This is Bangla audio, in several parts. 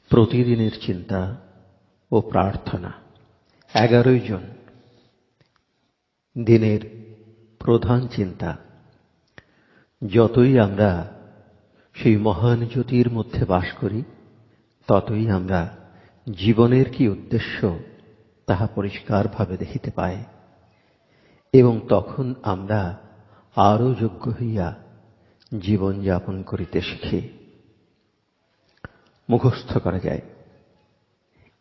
প্রতিদিনের চিন্তা ও প্রার্থনা। 11 জন। দিনের প্রধান চিন্তা। যতই আমরা সেই মহান জ্যোতির মধ্যে বাস করি, ততই আমরা জীবনের কি উদ্দেশ্য তাহা পরিষ্কারভাবে দেখিতে পাই, এবং তখন আমরা আরও যোগ্য হইয়া জীবন যাপন করিতে শিখি। মুখস্থ করা যায়,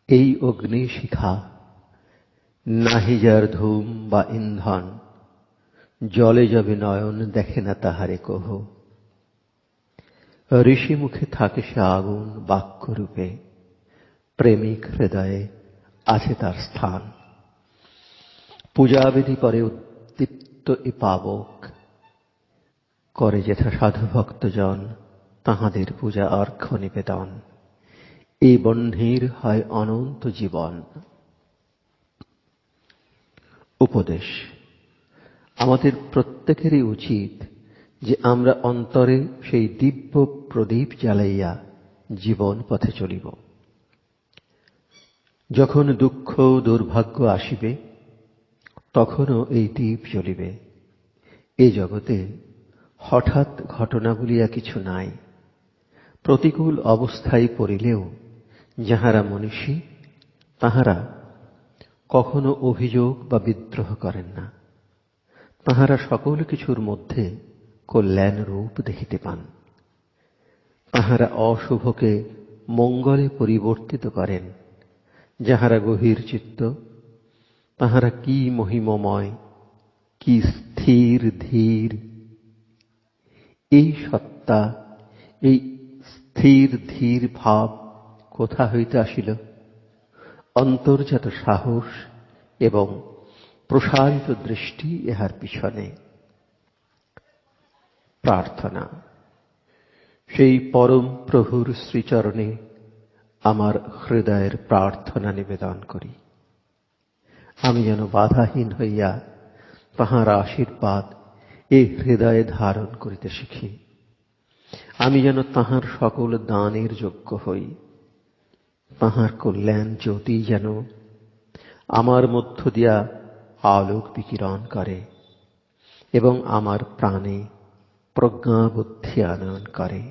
এই অগ্নিশিখা নাহি যার ধূম বা ইন্ধন, জলে যাবে নয়ন দেখে না তাহারে কহ। ঋষি মুখে থাকে সে আগুন বাক্যরূপে, প্রেমিক হৃদয়ে আছে তার স্থান। পূজাবিধি করে উদ্দীপ্ত এ পাবক, করে যেথা সাধু ভক্তজন তাহাদের পূজা অর্ঘ্য নিবেদন। এই বহ্নির হয় অনন্ত জীবন। উপদেশ। আমাদের প্রত্যেকেরই উচিত যে আমরা অন্তরে সেই দিব্য প্রদীপ জ্বালাইয়া জীবন পথে চলিব। যখন দুঃখ দুর্ভাগ্য আসিবে, তখনও এই দীপ জ্বলিবে। এ জগতে হঠাৎ ঘটনা বলিয়া কিছু নাই। প্রতিকূল অবস্থায় পড়িলেও যাহারা মনীষী, তাহারা কখনো অভিযোগ বা বিদ্রোহ করেন না। তাহারা সকল কিছুর মধ্যে কল্যাণ রূপ দেখিতে পান। তাহারা অশুভকে মঙ্গলে পরিবর্তিত করেন। যাহারা গভীর চিত্ত, তাহারা কি মহিমময়, কি স্থির ধীর। এই সত্তা, এই স্থির ধীর ভাব কোথা হইতে আসিল? অন্তর্জাত সাহস এবং প্রসারিত দৃষ্টি ইহার পিছনে। প্রার্থনা। সেই পরম প্রভুর শ্রীচরণে আমার হৃদয়ের প্রার্থনা নিবেদন করি। আমি যেন বাধাহীন হইয়া তাহার আশীর্বাদ এই হৃদয়ে ধারণ করিতে শিখি। আমি যেন তাহার সকল দানের যোগ্য হই। তাহার কল্যাণ জ্যোতি যেন আমার মধ্য দিয়া আলোক বিকিরণ করে এবং আমার প্রাণে প্রজ্ঞা বুদ্ধি আনয়ন করে।